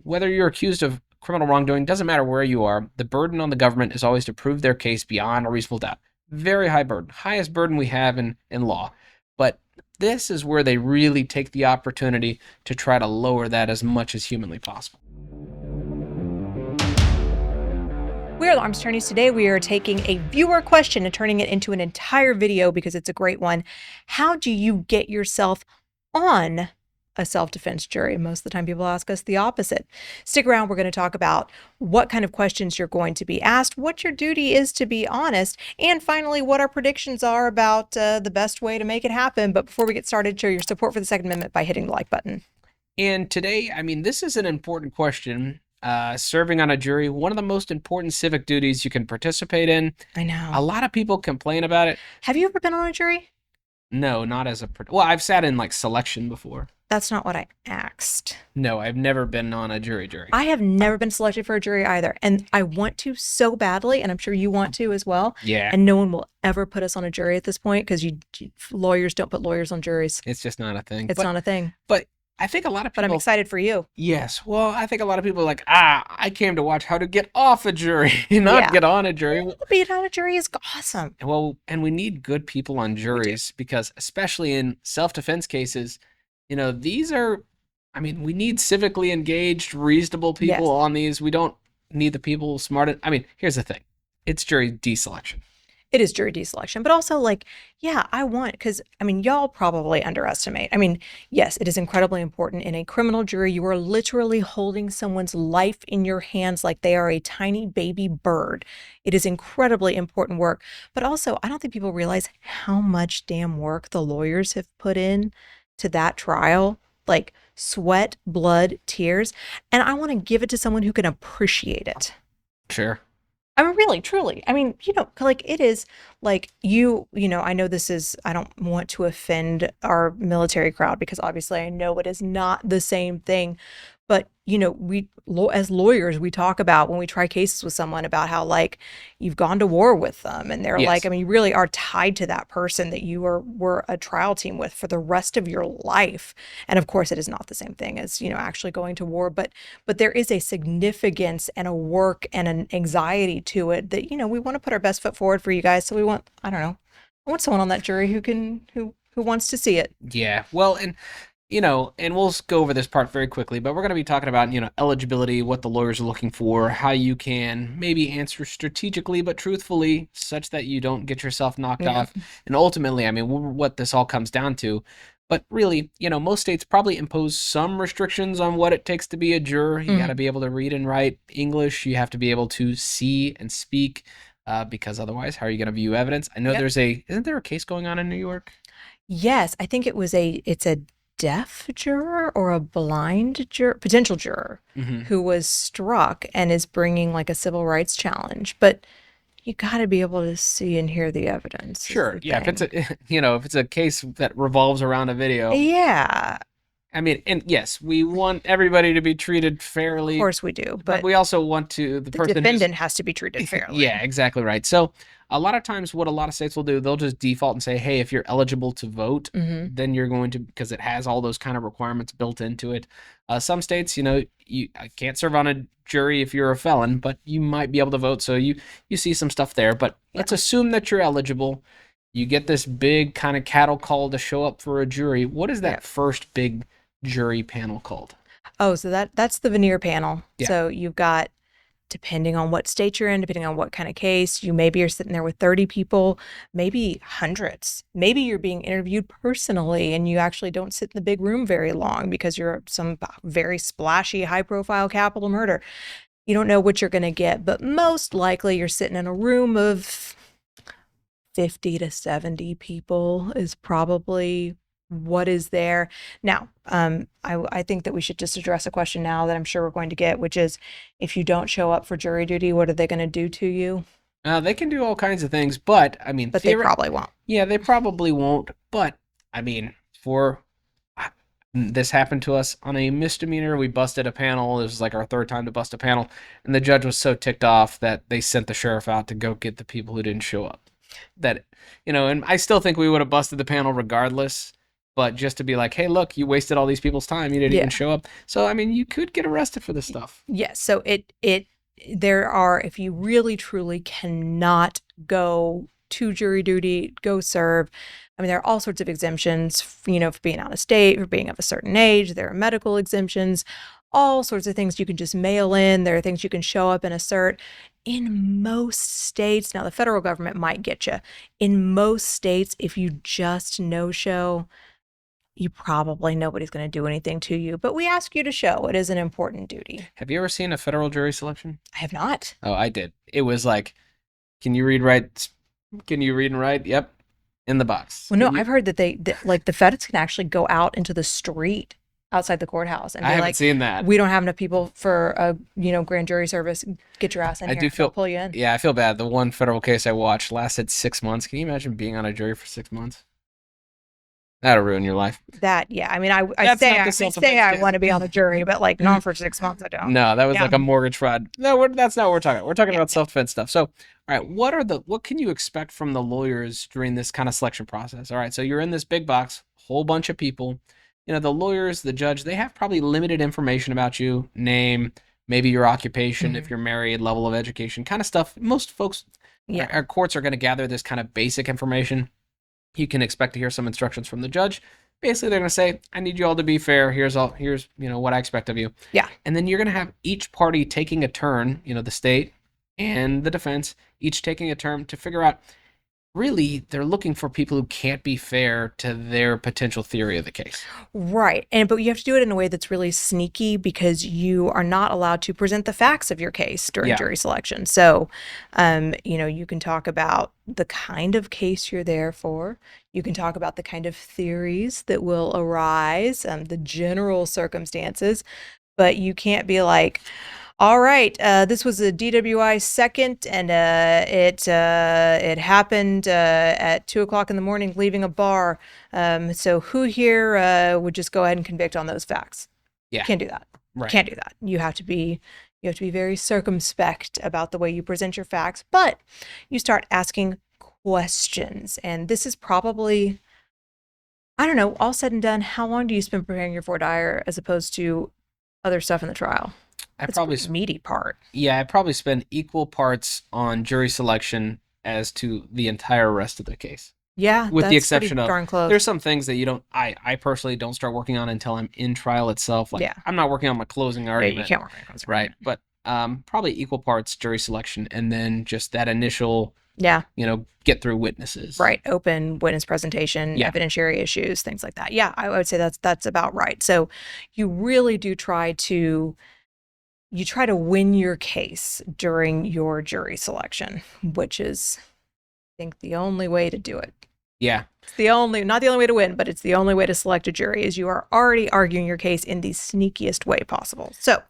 whether you're accused of criminal wrongdoing, doesn't matter where you are, the burden on the government is always to prove their case beyond a reasonable doubt. Very high burden, highest burden we have in law. But this is where they really take the opportunity to try to lower that as much as humanly possible. We are the Arms Attorneys. Today we are taking a viewer question and turning it into an entire video because it's a great one. How do you get yourself on a self-defense jury? Most of the time people ask us the opposite. Stick around. We're going to talk about what kind of questions you're going to be asked, what your duty is to be honest, and finally what our predictions are about the best way to make it happen. But before we get started, show your support for the Second Amendment by hitting the like button. And today, this is an important question. Serving on a jury, one of the most important civic duties you can participate in. I know. A lot of people complain about it. Have you ever been on a jury? No, not as a... Well, I've sat in selection before. That's not what I asked. No, I've never been on a jury. I have never been selected for a jury either. And I want to so badly, and I'm sure you want to as well. Yeah. And no one will ever put us on a jury at this point because lawyers don't put lawyers on juries. It's just not a thing. It's not a thing. But I think a lot of people... But I'm excited for you. Yes. Well, I think a lot of people are like, I came to watch how to get off a jury, not get on a jury. Being on a jury is awesome. Well, and we need good people on juries because especially in self-defense cases, these are... we need civically engaged, reasonable people on these. We don't need the people smart. Here's the thing. It's jury deselection. It is jury deselection, but also I want, because y'all probably underestimate. Yes, it is incredibly important. In a criminal jury, you are literally holding someone's life in your hands like they are a tiny baby bird. It is incredibly important work, but also I don't think people realize how much damn work the lawyers have put in to that trial. Sweat, blood, tears. And I want to give it to someone who can appreciate it. Sure. Really, truly. It is I know this is, I don't want to offend our military crowd because obviously I know it is not the same thing. But, we, as lawyers, we talk about when we try cases with someone about how you've gone to war with them and they're you really are tied to that person that you were a trial team with for the rest of your life. And of course, it is not the same thing as, actually going to war. But there is a significance and a work and an anxiety to it that, we want to put our best foot forward for you guys. So we want, I want someone on that jury who wants to see it. Yeah. Well, and and we'll go over this part very quickly, but we're going to be talking about, eligibility, what the lawyers are looking for, how you can maybe answer strategically but truthfully such that you don't get yourself knocked off. And ultimately, what this all comes down to. But really, most states probably impose some restrictions on what it takes to be a juror. You got to be able to read and write English. You have to be able to see and speak because otherwise, how are you going to view evidence? I know isn't there a case going on in New York? Yes, I think it's a deaf juror or a blind juror, potential juror, who was struck and is bringing a civil rights challenge. But you got to be able to see and hear the evidence. Sure. Yeah. If it's if it's a case that revolves around a video. Yeah. And yes, we want everybody to be treated fairly. Of course we do, but we also want to the defendant has to be treated fairly. Yeah, exactly right. So a lot of times what a lot of states will do, they'll just default and say, hey, if you're eligible to vote, then you're going to, because it has all those kind of requirements built into it. Some states, you can't serve on a jury if you're a felon, but you might be able to vote. So you see some stuff there, but let's assume that you're eligible. You get this big kind of cattle call to show up for a jury. What is that first big jury panel called? Oh, so that's the veneer panel. Yeah. So you've got, depending on what state you're in, depending on what kind of case, you're sitting there with 30 people, maybe hundreds. Maybe you're being interviewed personally and you actually don't sit in the big room very long because you're some very splashy, high profile capital murder. You don't know what you're going to get, but most likely you're sitting in a room of 50 to 70 people is probably what is there. Now, I think that we should just address a question now that I'm sure we're going to get, which is, if you don't show up for jury duty, what are they going to do to you? They can do all kinds of things, but they probably won't. Yeah, they probably won't. But this happened to us on a misdemeanor. We busted a panel. This was our third time to bust a panel, and the judge was so ticked off that they sent the sheriff out to go get the people who didn't show up. And I still think we would have busted the panel regardless. but just to be like, hey, look, you wasted all these people's time. You didn't Yeah. even show up. So, I mean, you could get arrested for this stuff. Yes. So there are, if you really truly cannot go to jury duty, go serve. I mean, there are all sorts of exemptions, for being out of state, for being of a certain age. There are medical exemptions, all sorts of things you can just mail in. There are things you can show up and assert. In most states, now the federal government might get you. In most states, if you just no show, you probably nobody's going to do anything to you. But we ask you to show. It is an important duty. Have you ever seen a federal jury selection? I have not. Oh, I did. It was like, can you read, write? Can you read and write? Yep. In the box. Well, no, Can you- I've heard that like the feds can actually go out into the street outside the courthouse and I be haven't like, seen that. we don't have enough people for a grand jury service. Get your ass in I here. do and they'll pull you in. Yeah, I feel bad. The one federal case I watched lasted 6 months. Can you imagine being on a jury for 6 months? That'll ruin your life. That, yeah. I mean, I That's say not the I self-defense say I case. want to be on the jury, but like not for 6 months. I don't. No, that was Yeah. like a mortgage fraud. No, that's not what we're talking about. We're talking Yeah, about self-defense stuff. So, all right, what can you expect from the lawyers during this kind of selection process? All right, so you're in this big box, whole bunch of people. The lawyers, the judge, they have probably limited information about you, name, maybe your occupation, if you're married, level of education, kind of stuff. Most folks, Yeah. our courts are going to gather this kind of basic information. You can expect to hear some instructions from the judge. Basically, they're going to say, I need you all to be fair. Here's what I expect of you. Yeah. And then you're going to have each party taking a turn, the state and the defense, each taking a turn to figure out, really, they're looking for people who can't be fair to their potential theory of the case. Right. But you have to do it in a way that's really sneaky because you are not allowed to present the facts of your case during Yeah. jury selection. So, you can talk about the kind of case you're there for. You can talk about the kind of theories that will arise, the general circumstances, but you can't be like, all right, this was a DWI second, and it happened at 2 o'clock in the morning, leaving a bar. So who here would just go ahead and convict on those facts? Yeah. Can't do that. Right. Can't do that. You have to be very circumspect about the way you present your facts, but you start asking questions, and this is probably, I don't know, all said and done, how long do you spend preparing your voir dire as opposed to other stuff in the trial? It's the meaty part. Yeah, I probably spend equal parts on jury selection as to the entire rest of the case. Yeah, With the that's pretty exception of, darn close. there's some things that I personally don't start working on until I'm in trial itself. Like, Yeah. I'm not working on my closing Yeah, argument. you can't work on it. Right. But probably equal parts jury selection and then just that initial, Yeah, get through witnesses. right. Open witness presentation, Yeah. evidentiary issues, things like that. Yeah, I would say that's about right. So you really do try to win your case during your jury selection, which is, I think, the only way to do it. Yeah. It's not the only way to win, but it's the only way to select a jury, is you are already arguing your case in the sneakiest way possible. So,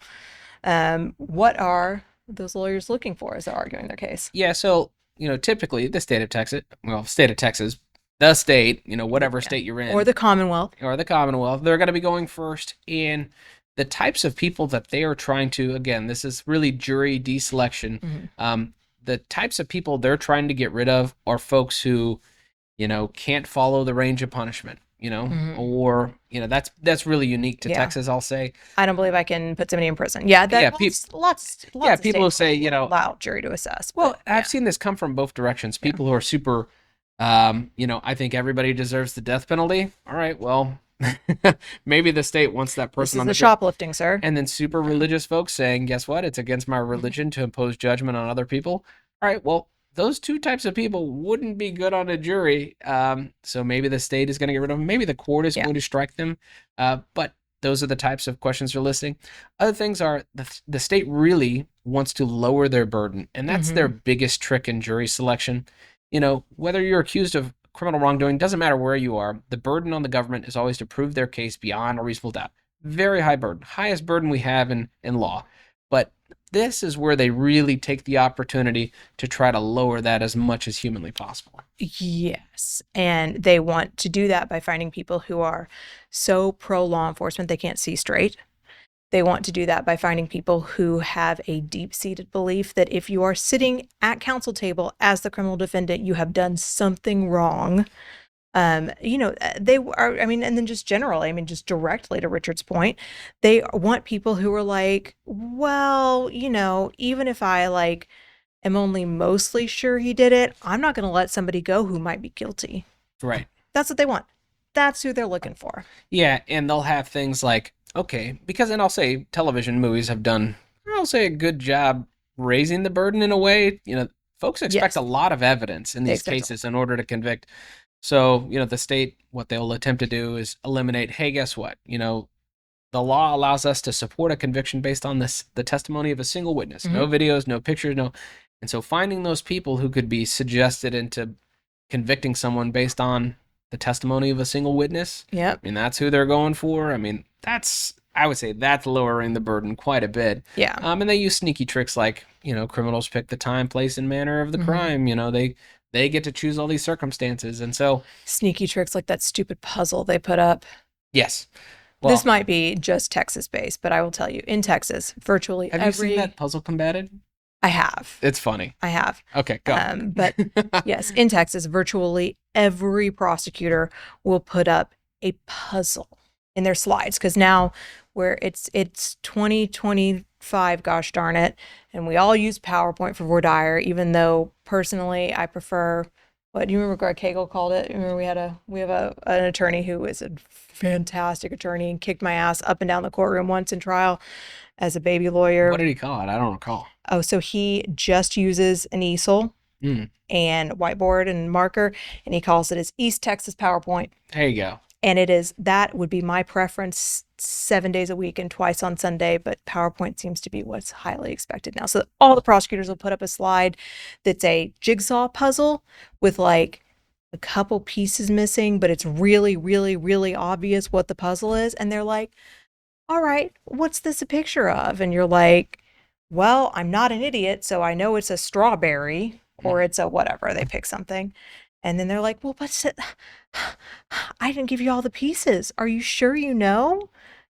what are those lawyers looking for as they're arguing their case? Yeah. So, typically the state of Texas, the state, whatever state you're in. Or the Commonwealth. They're going to be going first. And the types of people that they are trying to, again, this is really jury deselection. The types of people they're trying to get rid of are folks who, can't follow the range of punishment, or, that's really unique to Yeah. Texas, I'll say. I don't believe I can put somebody in prison. Yeah, lots of people who states say, will allow jury to assess. Well, but, I've seen this come from both directions. People who are super, I think everybody deserves the death penalty. All right, well, maybe the state wants that this person is on the the shoplifting, sir. And then super religious folks saying, guess what? It's against my religion to impose judgment on other people. All right, well, those two types of people wouldn't be good on a jury. So maybe the state is going to get rid of them. Maybe the court is going to strike them. But those are the types of questions they're listing. Other things are the state really wants to lower their burden. And that's their biggest trick in jury selection. Whether you're accused of criminal wrongdoing, doesn't matter where you are. The burden on the government is always to prove their case beyond a reasonable doubt. Very high burden, highest burden we have in law. But this is where they really take the opportunity to try to lower that as much as humanly possible. Yes. And they want to do that by finding people who are so pro law enforcement they can't see straight. They want to do that by finding people who have a deep-seated belief that if you are sitting at counsel table as the criminal defendant, you have done something wrong. They are, I mean, and then just generally, I mean, just directly to Richard's point, they want people who are like, well, even if I like am only mostly sure he did it, I'm not going to let somebody go who might be guilty. Right. That's what they want. That's who they're looking for. Yeah, and they'll have things like, okay, because, and I'll say television movies have done, I'll say, a good job raising the burden in a way. Folks expect Yes, a lot of evidence in they these expect cases in order to convict. So, the state, what they'll attempt to do is eliminate, hey, guess what? The law allows us to support a conviction based on the testimony of a single witness. No videos, no pictures, no. And so finding those people who could be suggested into convicting someone based on the testimony of a single witness. Yep. I mean, that's who they're going for. I mean, I would say that's lowering the burden quite a bit. Yeah. And they use sneaky tricks like, criminals pick the time, place, and manner of the crime. They get to choose all these circumstances. And so sneaky tricks like that stupid puzzle they put up. yes. Well, this might be just Texas based, but I will tell you, in Texas, virtually have you seen that puzzle combated? I have. It's funny. I have. Okay, go. But yes, in Texas, virtually every prosecutor will put up a puzzle in their slides because now where it's 2025, gosh darn it, and we all use PowerPoint for voir dire, even though personally I prefer. What do you remember Greg Cagle called it? Remember we have an attorney who is a fantastic attorney and kicked my ass up and down the courtroom once in trial as a baby lawyer. What did he call it? I don't recall. Oh, so he just uses an easel and whiteboard and marker, and he calls it his East Texas PowerPoint. There you go. And that would be my preference 7 days a week and twice on Sunday, but PowerPoint seems to be what's highly expected now. So all the prosecutors will put up a slide that's a jigsaw puzzle with like a couple pieces missing, but it's really, really, really obvious what the puzzle is. And they're like, all right, what's this a picture of? And you're like, well, I'm not an idiot, so I know it's a strawberry or it's a whatever. They pick something. And then they're like, well, but I didn't give you all the pieces. Are you sure you know?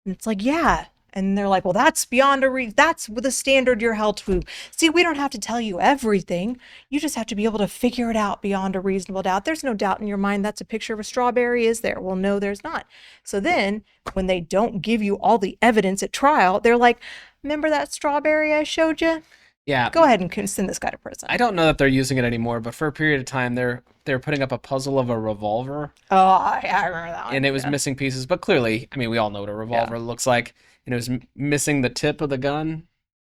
And it's like, yeah. And they're like, well, that's beyond that's the standard you're held to. See, we don't have to tell you everything. You just have to be able to figure it out beyond a reasonable doubt. There's no doubt in your mind that's a picture of a strawberry, is there? Well, no, there's not. So then when they don't give you all the evidence at trial, they're like, remember that strawberry I showed you? Yeah. Go ahead and send this guy to prison. I don't know that they're using it anymore, but for a period of time, they're putting up a puzzle of a revolver. Oh, I remember that one. And it was missing pieces, but clearly, I mean, we all know what a revolver looks like. And it was missing the tip of the gun.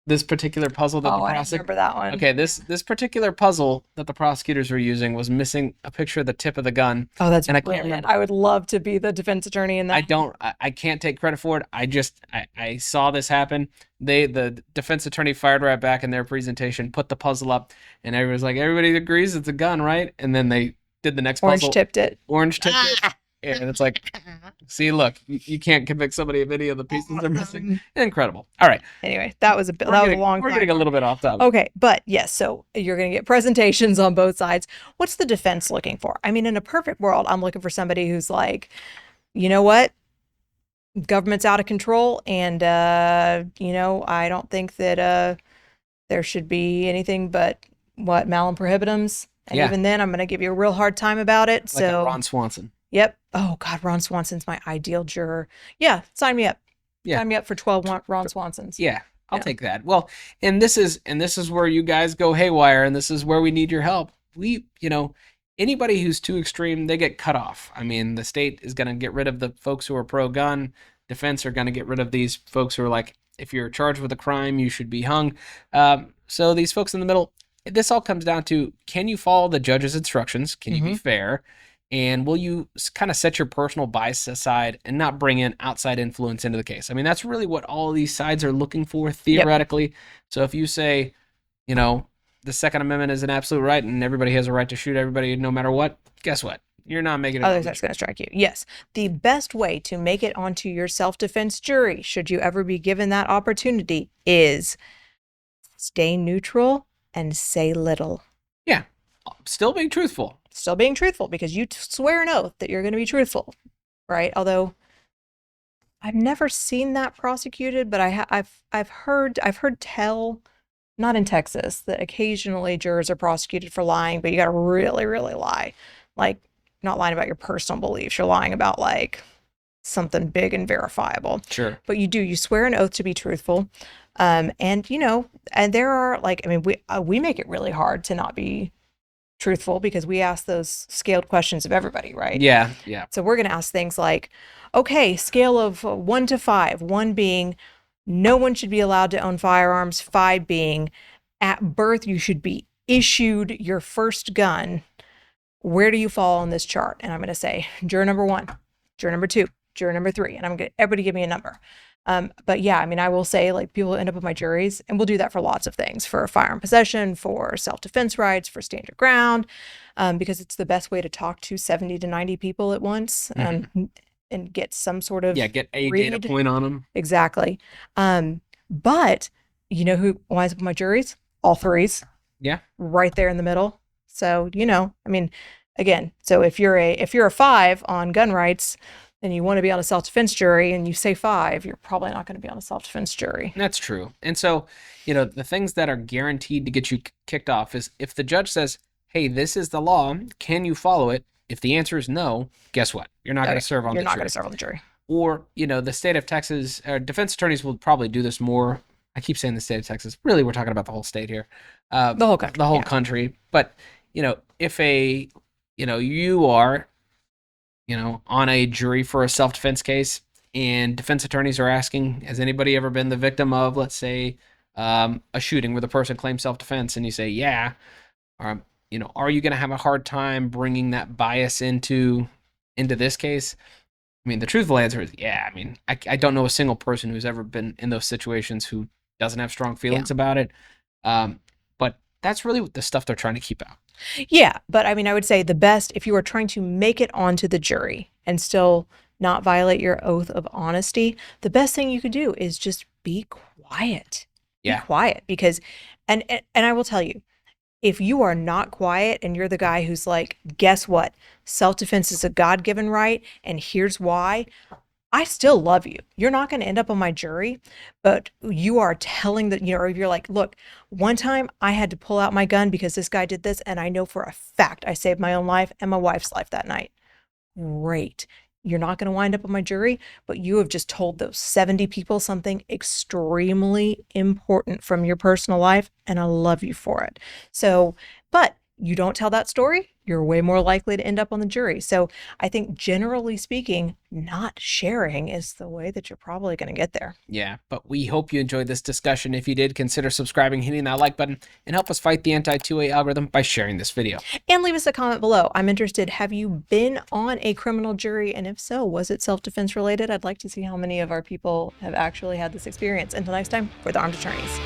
This particular puzzle that I remember that one. Okay, this particular puzzle that the prosecutors were using was missing a picture of the tip of the gun. Oh, that's and brilliant. I would love to be the defense attorney in that. I can't take credit for it. I saw this happen. The defense attorney fired right back in their presentation, put the puzzle up, and everybody agrees it's a gun, right? And then they did the next puzzle. Orange tipped it. And it's like, see, look, you can't convict somebody of any of the pieces they're missing. Incredible. All right. Anyway, that was a long time. We're getting a little bit off topic. Okay, but yes, so you're going to get presentations on both sides. What's the defense looking for? I mean, in a perfect world, I'm looking for somebody who's like, you know what? Government's out of control, and I don't think that there should be anything but malum prohibitums. And even then, I'm going to give you a real hard time about it. Like so Ron Swanson. Yep. Oh God, Ron Swanson's my ideal juror. Yeah, sign me up. Yeah. Sign me up for 12 Ron Swansons. Yeah, I'll take that. Well, and this is where you guys go haywire, and this is where we need your help. Anybody who's too extreme, they get cut off. I mean, the state is going to get rid of the folks who are pro-gun. Defense are going to get rid of these folks who are like, if you're charged with a crime, you should be hung. So these folks in the middle, this all comes down to, can you follow the judge's instructions? Can you be fair? And will you kind of set your personal bias aside and not bring in outside influence into the case? I mean, that's really what all of these sides are looking for theoretically. Yep. So if you say, the Second Amendment is an absolute right and everybody has a right to shoot everybody no matter what, guess what? You're not making it. Other side's going to strike you. Yes. The best way to make it onto your self-defense jury, should you ever be given that opportunity, is stay neutral and say little. Yeah. Still being truthful. Still being truthful, because you swear an oath that you're going to be truthful, right? Although I've never seen that prosecuted, but I've heard tell, not in Texas, that occasionally jurors are prosecuted for lying, but you got to really, really lie. Like, not lying about your personal beliefs. You're lying about like something big and verifiable. Sure. But you swear an oath to be truthful. And and there are like, I mean, we make it really hard to not be truthful because we ask those scaled questions of everybody, right? Yeah. Yeah. So we're going to ask things like, okay, scale of 1 to 5, 1 being no one should be allowed to own firearms, 5 being at birth you should be issued your first gun. Where do you fall on this chart? And I'm going to say juror number 1, juror number 2, juror number 3, and I'm going to everybody give me a number. But yeah, I mean, I will say like people end up on my juries, and we'll do that for lots of things, for firearm possession, for self-defense rights, for stand your ground, because it's the best way to talk to 70 to 90 people at once, and get some sort of Get a data point on them. Exactly. But you know who winds up on my juries? All threes. Yeah. Right there in the middle. So, I mean, again, so if you're a 5 on gun rights and you want to be on a self-defense jury and you say 5, you're probably not going to be on a self-defense jury. That's true. And so, the things that are guaranteed to get you kicked off is if the judge says, hey, this is the law, can you follow it? If the answer is no, guess what? You're not going to serve on the jury. You're not going to serve on the jury. Or, the state of Texas, defense attorneys will probably do this more. I keep saying the state of Texas. Really, we're talking about the whole state here. The whole country. The whole country. But, if you are, on a jury for a self-defense case and defense attorneys are asking, has anybody ever been the victim of, let's say, a shooting where the person claims self-defense, and you say, yeah, are you going to have a hard time bringing that bias into this case? I mean, the truthful answer is, yeah. I mean, I don't know a single person who's ever been in those situations who doesn't have strong feelings about it. But that's really the stuff they're trying to keep out. Yeah, but I mean, I would say the best, if you are trying to make it onto the jury and still not violate your oath of honesty, the best thing you could do is just be quiet. Yeah. Be quiet, because, and I will tell you, if you are not quiet and you're the guy who's like, guess what? Self-defense is a God-given right, and here's why. I still love you. You're not going to end up on my jury, but you are telling that, or if you're like, look, one time I had to pull out my gun because this guy did this, and I know for a fact I saved my own life and my wife's life that night. Great. You're not going to wind up on my jury, but you have just told those 70 people something extremely important from your personal life, and I love you for it. So, but you don't tell that story, you're way more likely to end up on the jury. So I think generally speaking, not sharing is the way that you're probably going to get there. Yeah, but we hope you enjoyed this discussion. If you did, consider subscribing, hitting that like button, and help us fight the anti-2A algorithm by sharing this video. And leave us a comment below. I'm interested, have you been on a criminal jury? And if so, was it self-defense related? I'd like to see how many of our people have actually had this experience. Until next time, we're the Armed Attorneys.